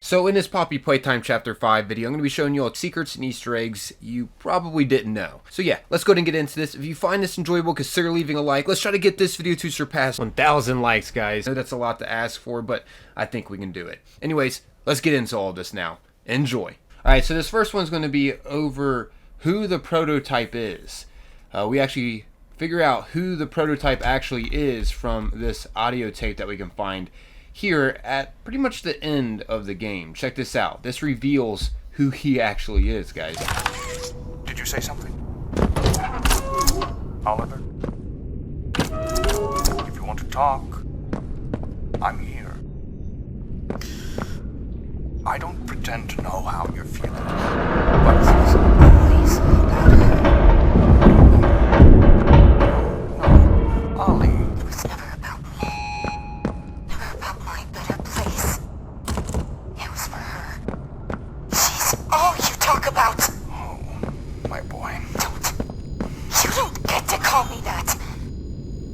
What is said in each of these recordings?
So in this Poppy Playtime Chapter 5 video, I'm going to be showing you all secrets and Easter eggs you probably didn't know. So yeah, let's go ahead and get into this. If you find this enjoyable, consider leaving a like. Let's try to get this video to surpass 1,000 likes, guys. I know that's a lot to ask for, but I think we can do it. Anyways, let's get into all of this now. Enjoy. Alright, so this first one's going to be over who the prototype is. We actually figure out who the prototype actually is from this audio tape that we can find here at pretty much the end of the game. Check this out. This reveals who he actually is, guys. Did you say something? Oliver? If you want to talk, I'm here. I don't pretend to know how you're feeling, but please. No, Ollie. It was never about me. Never about my better place. It was for her. She's all you talk about. Oh, my boy. You don't get to call me that.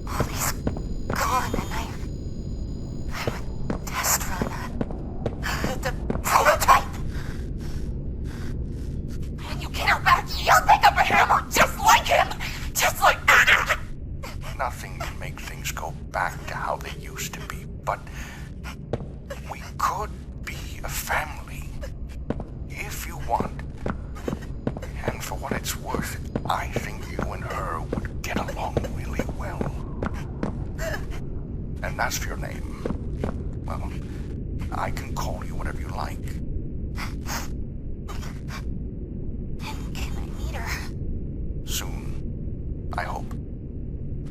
Ollie's gone and I'm a test run. The prototype. When you get her back, you'll pick up a hammer just like him. Just like... Nothing can make things go back to how they used to be, but we could be a family if you want. And for what it's worth, I think you and her would get along really well. And that's for your name. Well, I can call you whatever you like. Can I meet her? Soon. I hope.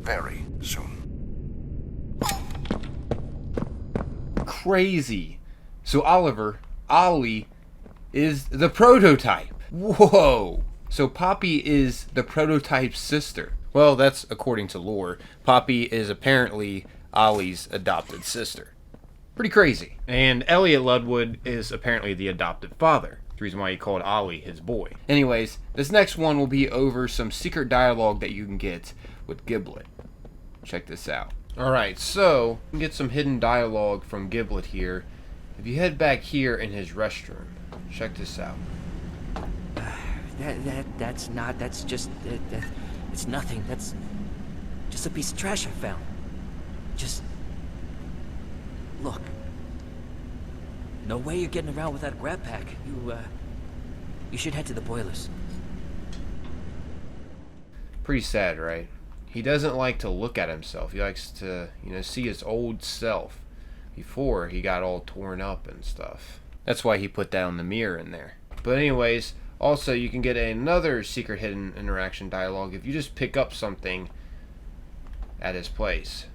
Very soon. Crazy. So Ollie is the prototype. Whoa. So Poppy is the prototype's sister. Well, that's according to lore. Poppy is apparently Ollie's adopted sister. Pretty crazy. And Elliot Ludwood is apparently the adopted father. The reason why he called Ollie his boy. Anyways, this next one will be over some secret dialogue that you can get with Giblet. Check this out. Alright, so you can get some hidden dialogue from Giblet here. If you head back here in his restroom, check this out. That's just, it's nothing. That's just a piece of trash I found. Just, look. No way you're getting around with that grab pack. You should head to the boilers. Pretty sad, right? He doesn't like to look at himself. He likes to, see his old self before he got all torn up and stuff. That's why he put down the mirror in there. But anyways, also you can get another secret hidden interaction dialogue if you just pick up something at his place.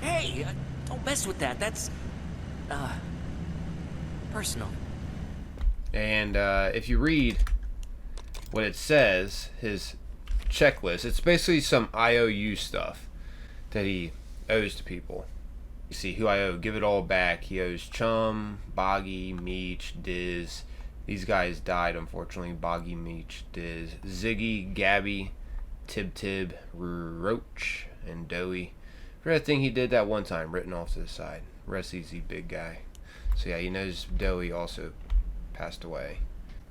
Hey, don't mess with that. That's, personal. And if you read what it says, his checklist, it's basically some IOU stuff that he owes to people. You see who I owe, give it all back. He owes Chum, Boggy, Meech, Diz. These guys died, unfortunately. Boggy, Meech, Diz, Ziggy, Gabby, Tib, Roach, and Doey. For that thing he did that one time, written off to the side. Rest easy, big guy. So yeah, he knows Doey also passed away.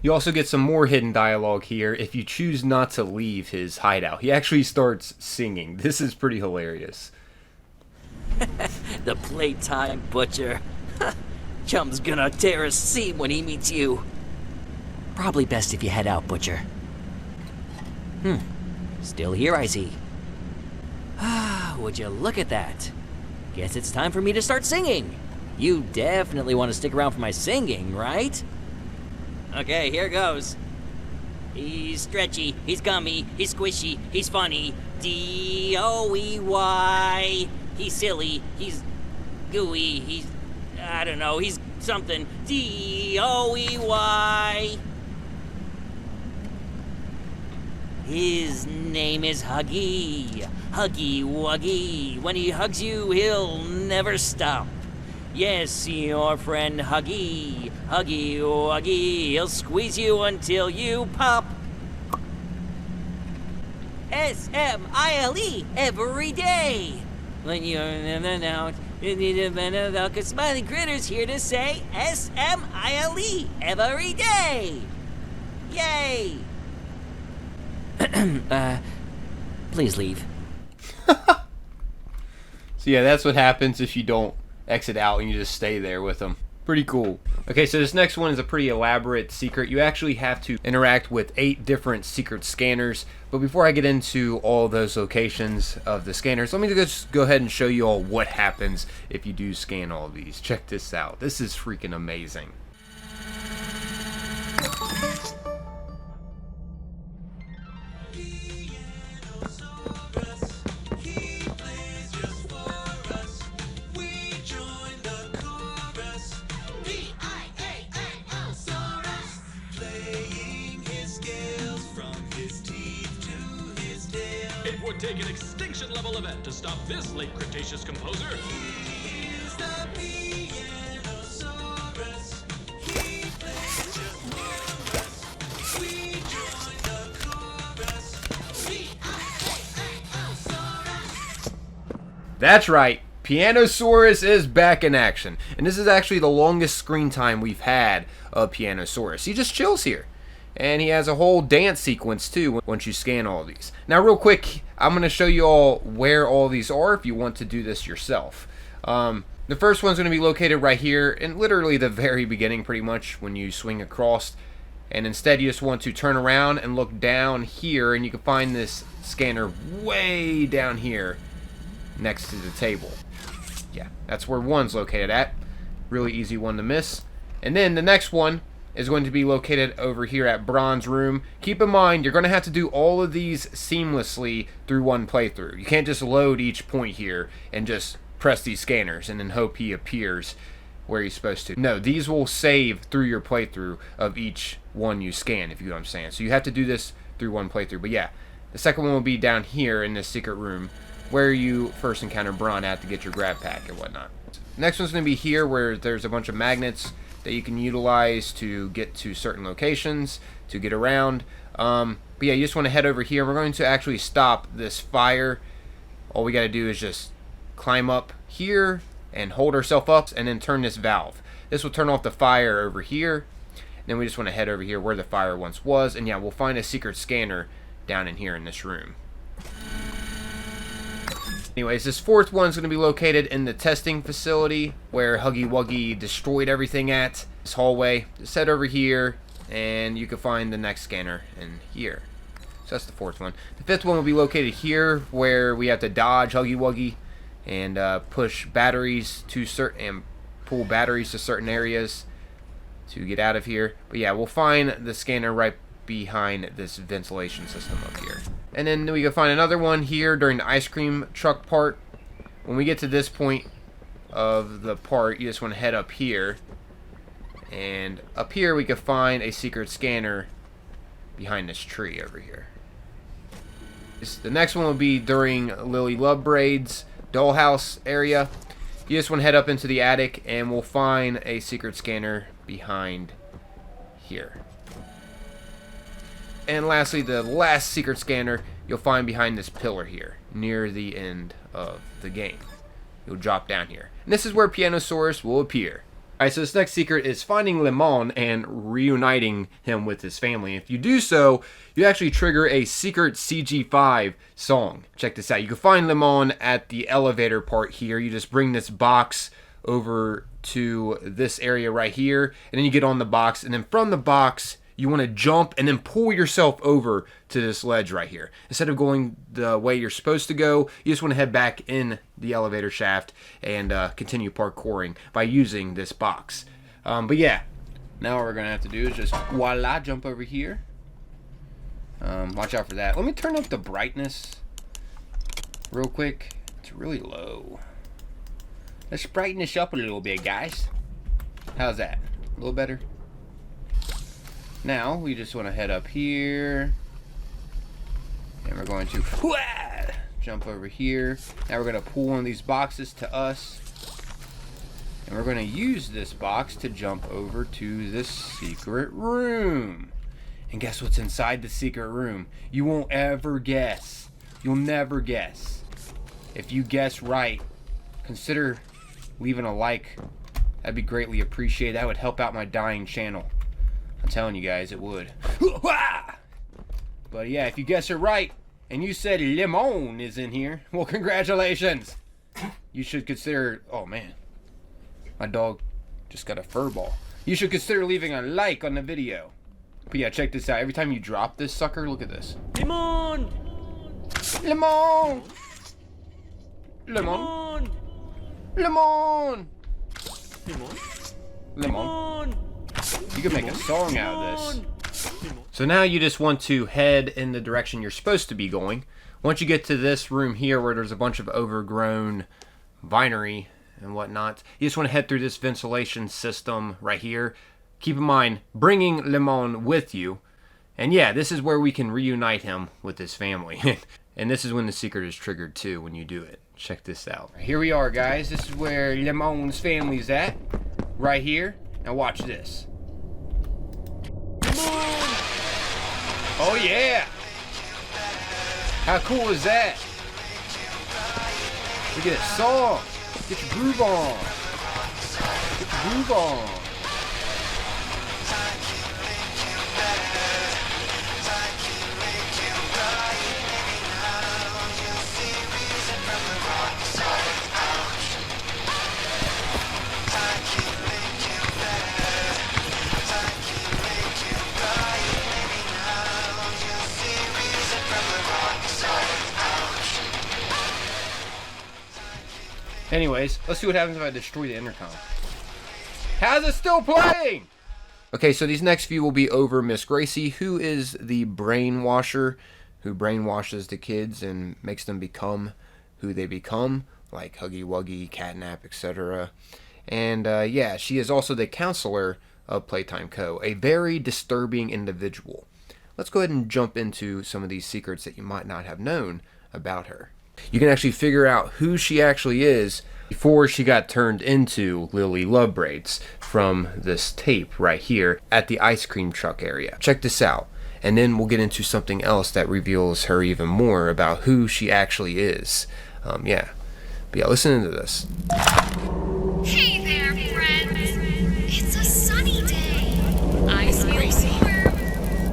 You also get some more hidden dialogue here if you choose not to leave his hideout. He actually starts singing. This is pretty hilarious. The Playtime Butcher. Chum's gonna tear a seam when he meets you. Probably best if you head out, Butcher. Still here, I see. Would you look at that? Guess it's time for me to start singing. You definitely want to stick around for my singing, right? Okay, here goes. He's stretchy, he's gummy, he's squishy, he's funny. D-O-E-Y. He's silly, he's gooey, he's... I don't know, he's something. D-O-E-Y. His name is Huggy. Huggy Wuggy. When he hugs you, he'll never stop. Yes, your friend Huggy. Huggy Wuggy. He'll squeeze you until you pop. S-M-I-L-E every day. Let you out. Cause Smiling Critter's here to say S-M-I-L-E every day. Yay! Please leave. So yeah, that's what happens if you don't exit out and you just stay there with them. Pretty cool. Okay, so this next one is a pretty elaborate secret. You actually have to interact with 8 different secret scanners. But before I get into all those locations of the scanners, let me just go ahead and show you all what happens if you do scan all of these. Check this out. This is freaking amazing. It would take an extinction-level event to stop this late Cretaceous composer. He's the Pianosaurus. He plays just for us. We join the chorus. Pianosaurus. That's right. Pianosaurus is back in action. And this is actually the longest screen time we've had of Pianosaurus. He just chills here. And he has a whole dance sequence too once you scan all these. Now real quick, I'm going to show you all where all these are if you want to do this yourself. The first one's going to be located right here in literally the very beginning pretty much when you swing across. And instead you just want to turn around and look down here and you can find this scanner way down here next to the table. Yeah, that's where one's located at. Really easy one to miss. And then the next one is going to be located over here at Bronze Room. Keep in mind, you're going to have to do all of these seamlessly through one playthrough. You can't just load each point here and just press these scanners and then hope he appears where he's supposed to. No, these will save through your playthrough of each one you scan, if you know what I'm saying. So you have to do this through one playthrough. But yeah, the second one will be down here in this secret room where you first encounter Braun at to get your grab pack and whatnot. Next one's going to be here where there's a bunch of magnets that you can utilize to get to certain locations, to get around. But yeah, you just want to head over here. We're going to actually stop this fire. All we got to do is just climb up here and hold ourselves up and then turn this valve. This will turn off the fire over here. Then we just want to head over here where the fire once was. And yeah, we'll find a secret scanner down in here in this room. Anyways, this fourth one's going to be located in the testing facility where Huggy Wuggy destroyed everything at. This hallway. Just head over here and you can find the next scanner in here. So that's the fourth one. The fifth one will be located here where we have to dodge Huggy Wuggy and push batteries to and pull batteries to certain areas to get out of here. But yeah, we'll find the scanner right behind this ventilation system up here. And then we can find another one here during the ice cream truck part. When we get to this point of the part, you just want to head up here. And up here we can find a secret scanner behind this tree over here. The next one will be during Lily Lovebraids Dollhouse area. You just want to head up into the attic and we'll find a secret scanner behind here. And lastly, the last secret scanner you'll find behind this pillar here, near the end of the game. You'll drop down here. And this is where Pianosaurus will appear. Alright, so this next secret is finding Limon and reuniting him with his family. If you do so, you actually trigger a secret CG5 song. Check this out. You can find Limon at the elevator part here. You just bring this box over to this area right here, and then you get on the box, and then from the box, you want to jump and then pull yourself over to this ledge right here. Instead of going the way you're supposed to go, you just want to head back in the elevator shaft and continue parkouring by using this box. But yeah, now what we're going to have to do is just voila, jump over here. Watch out for that. Let me turn up the brightness real quick. It's really low. Let's brighten this up a little bit, guys. How's that? A little better? Now, we just want to head up here. And we're going to jump over here. Now we're going to pull one of these boxes to us. And we're going to use this box to jump over to this secret room. And guess what's inside the secret room? You won't ever guess. You'll never guess. If you guess right, consider leaving a like. That'd be greatly appreciated. That would help out my dying channel. I'm telling you guys, it would. But yeah, if you guess it right, and you said Limon is in here, well, congratulations. You should consider, oh man, my dog just got a fur ball. You should consider leaving a like on the video. But yeah, check this out. Every time you drop this sucker, look at this. Limon! Limon! Limon! Limon! Limon? Limon. You can make a song out of this. So now you just want to head in the direction you're supposed to be going. Once you get to this room here where there's a bunch of overgrown vinery and whatnot, you just want to head through this ventilation system right here. Keep in mind, bringing Limon with you. And yeah, this is where we can reunite him with his family. And this is when the secret is triggered too, when you do it. Check this out. Here we are, guys. This is where Limon's family's at. Right here. Now watch this. Oh yeah! How cool is that? Look at that song. Get your groove on. Get your groove on. Anyways, let's see what happens if I destroy the intercom. How's it still playing? Okay, so these next few will be over Miss Gracie, who is the brainwasher, who brainwashes the kids and makes them become who they become, like Huggy Wuggy, Catnap, etc. And yeah, she is also the counselor of Playtime Co., a very disturbing individual. Let's go ahead and jump into some of these secrets that you might not have known about her. You can actually figure out who she actually is before she got turned into Lily Lovebraids from this tape right here at the ice cream truck area. Check this out, and then we'll get into something else that reveals her even more about who she actually is. Yeah, but yeah, listen to this. Hey there, friends. It's a sunny day. Miss Gracie.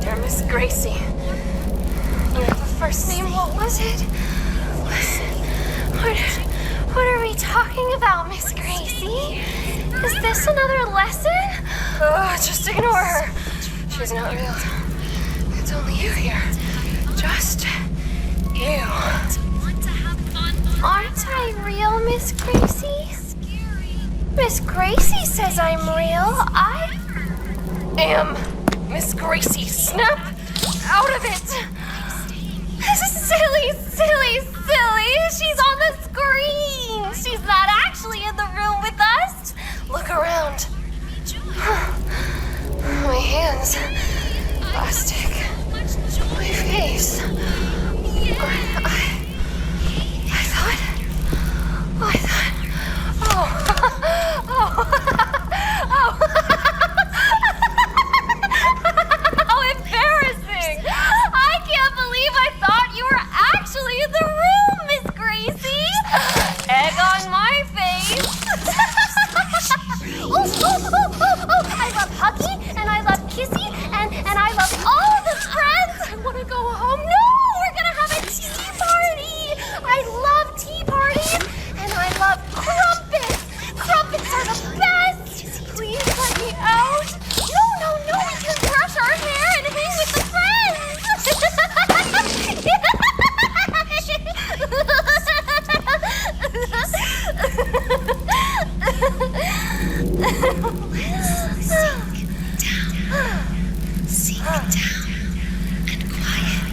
Dear Miss Gracie. You have a first name. What was it? What are we talking about, Miss Gracie? Is this another lesson? Just ignore her. She's not real. It's only you here. Just you. Aren't I real, Miss Gracie? Miss Gracie says I'm real. I am Miss Gracie. Snap out of it. Silly. She's on the screen. She's not actually in the room with us. Look around. My hands. Plastic. My face. I thought. How embarrassing! I can't believe I thought you were actually in the room, Miss Gracie. Egg on my face. I love Huggy, and I love Kissy, and I love all the friends. I want to go home. No, we're gonna have a tea party. I love tea parties, and I love crumpets. Crumpets are the best. Please let me out. No, we can brush our hair and hang with the friends. Sink down and quiet.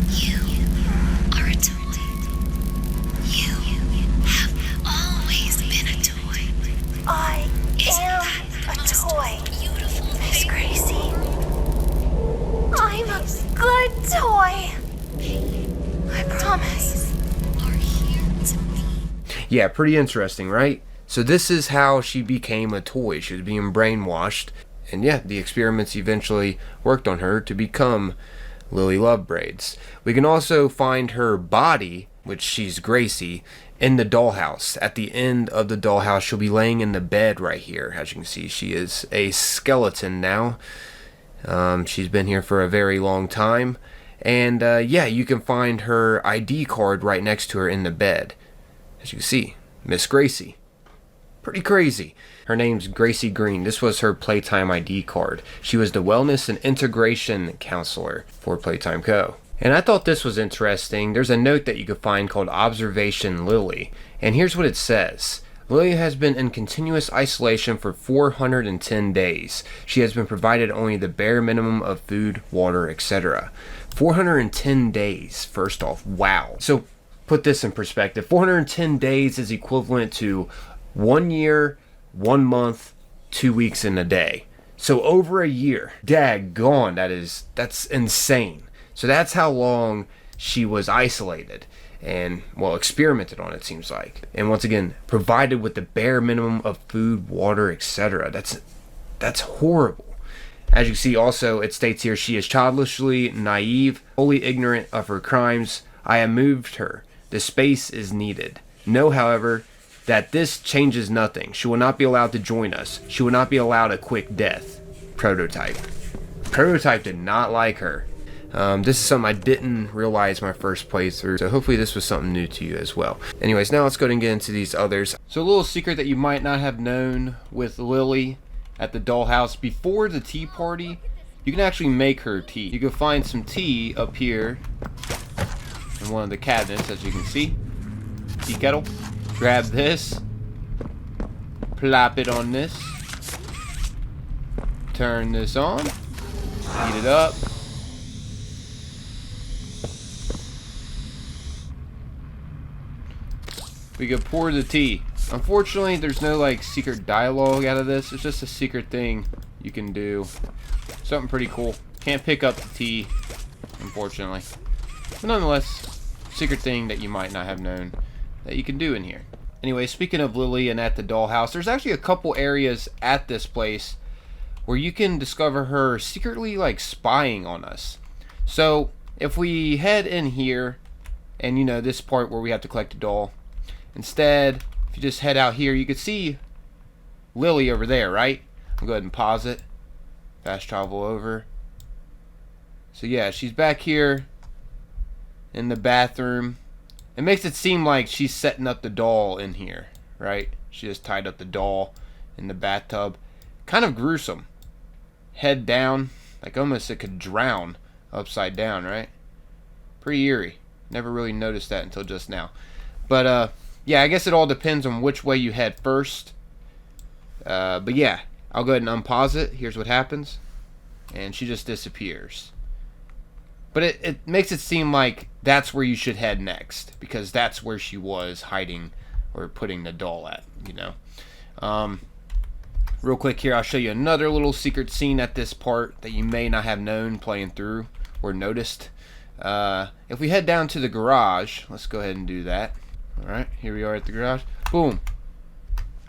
You are a toy. You have always been a toy. I am a toy, Miss Gracie. I'm a good toy. I promise. Are here to be. Yeah, pretty interesting, right? So this is how she became a toy. She was being brainwashed. And yeah, the experiments eventually worked on her to become Lily Lovebraids. We can also find her body which she's Gracie, in the dollhouse. At the end of the dollhouse, she'll be laying in the bed right here. As you can see, she is a skeleton now. She's been here for a very long time. And yeah, you can find her ID card right next to her in the bed. As you can see, Miss Gracie. Pretty crazy. Her name's Gracie Green. This was her Playtime ID card. She was the Wellness and Integration Counselor for Playtime Co. And I thought this was interesting. There's a note that you could find called Observation Lily. And here's what it says. Lily has been in continuous isolation for 410 days. She has been provided only the bare minimum of food, water, etc. 410 days, first off. Wow. So put this in perspective. 410 days is equivalent to 1 year, 1 month, 2 weeks, and a day. So over a year. Daggone, that's insane. So that's how long she was isolated and, well, experimented on, it seems like. And once again, provided with the bare minimum of food, water, etc. That's horrible. As you see, also, it states here, she is childishly naive, wholly ignorant of her crimes. I have moved her. The space is needed. Know, however, that this changes nothing. She will not be allowed to join us. She will not be allowed a quick death. Prototype. Prototype did not like her. This is something I didn't realize my first playthrough, so hopefully this was something new to you as well. Anyways, now let's go ahead and get into these others. So a little secret that you might not have known with Lily at the dollhouse, before the tea party, you can actually make her tea. You can find some tea up here in one of the cabinets, as you can see. Tea kettle. Grab this, plop it on this, turn this on, heat it up. We can pour the tea. Unfortunately, there's no like secret dialogue out of this. It's just a secret thing you can do. Something pretty cool. Can't pick up the tea, unfortunately. But nonetheless, secret thing that you might not have known that you can do in here. Anyway, speaking of Lily and at the dollhouse, there's actually a couple areas at this place where you can discover her secretly like spying on us. So if we head in here, and you know this part where we have to collect a doll, instead if you just head out here, you can see Lily over there, right? I'll go ahead and pause it, fast travel over. So yeah, she's back here in the bathroom. It makes it seem like she's setting up the doll in here, right? She just tied up the doll in the bathtub. Kind of gruesome. Head down, like almost it could drown upside down, right? Pretty eerie. Never really noticed that until just now. But yeah, I guess it all depends on which way you head first. But yeah, I'll go ahead and unpause it. Here's what happens. And she just disappears. But it makes it seem like that's where you should head next, because that's where she was hiding or putting the doll at, you know. Real quick here, I'll show you another little secret scene at this part that you may not have known playing through or noticed. If we head down to the garage, let's go ahead and do that. Alright, here we are at the garage. Boom.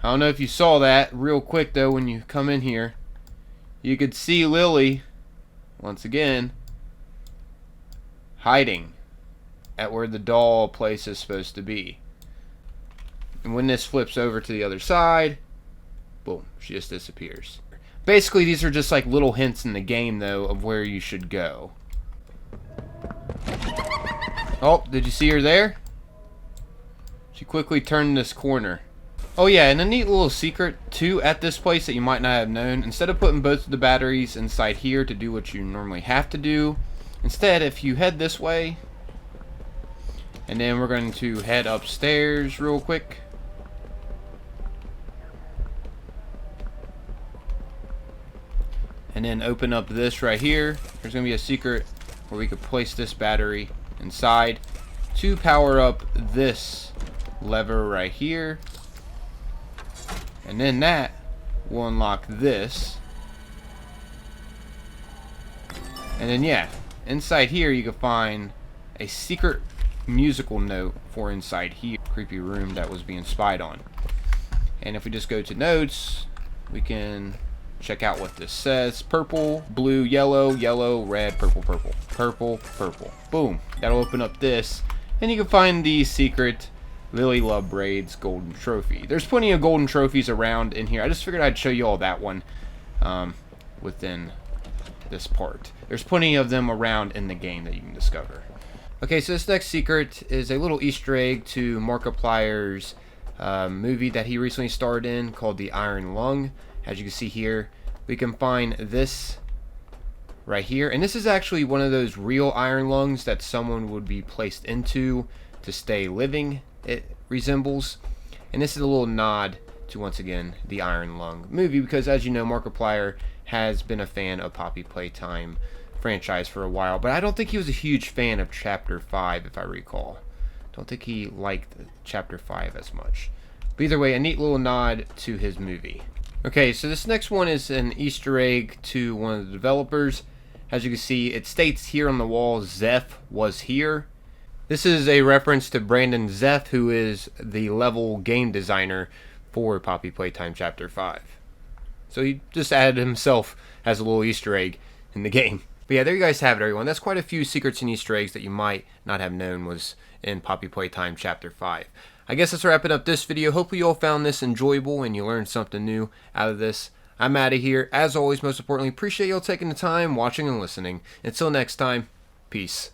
I don't know if you saw that real quick though when you come in here. You could see Lily, once again, hiding at where the doll place is supposed to be. And when this flips over to the other side, boom, she just disappears. Basically, these are just like little hints in the game, though, of where you should go. Oh, did you see her there? She quickly turned this corner. Oh yeah, and a neat little secret, too, at this place that you might not have known. Instead of putting both of the batteries inside here to do what you normally have to do, instead, if you head this way, and then we're going to head upstairs real quick. And then open up this right here. There's going to be a secret where we could place this battery inside to power up this lever right here. And then that will unlock this. And then yeah, inside here you can find a secret musical note for inside here. Creepy room that was being spied on. And if we just go to notes, we can check out what this says. Purple, blue, yellow, yellow, red, purple, purple. Purple, purple. Boom. That'll open up this. And you can find the secret Lily Lovebraids golden trophy. There's plenty of golden trophies around in here. I just figured I'd show you all that one within this part. There's plenty of them around in the game that you can discover. Okay, so this next secret is a little Easter egg to Markiplier's movie that he recently starred in called The Iron Lung. As you can see here, we can find this right here, and this is actually one of those real iron lungs that someone would be placed into to stay living, it resembles. And this is a little nod to, once again, the Iron Lung movie, because as you know, Markiplier has been a fan of Poppy Playtime franchise for a while, but I don't think he was a huge fan of Chapter 5, if I recall. Don't think he liked Chapter 5 as much. But either way, a neat little nod to his movie. Okay, so this next one is an Easter egg to one of the developers. As you can see, it states here on the wall, Zeph was here. This is a reference to Brandon Zeph, who is the level game designer for Poppy Playtime Chapter 5. So he just added himself as a little Easter egg in the game. But yeah, there you guys have it, everyone. That's quite a few secrets and Easter eggs that you might not have known was in Poppy Playtime Chapter 5. I guess that's wrapping up this video. Hopefully you all found this enjoyable and you learned something new out of this. I'm out of here. As always, most importantly, appreciate y'all taking the time, watching and listening. Until next time, peace.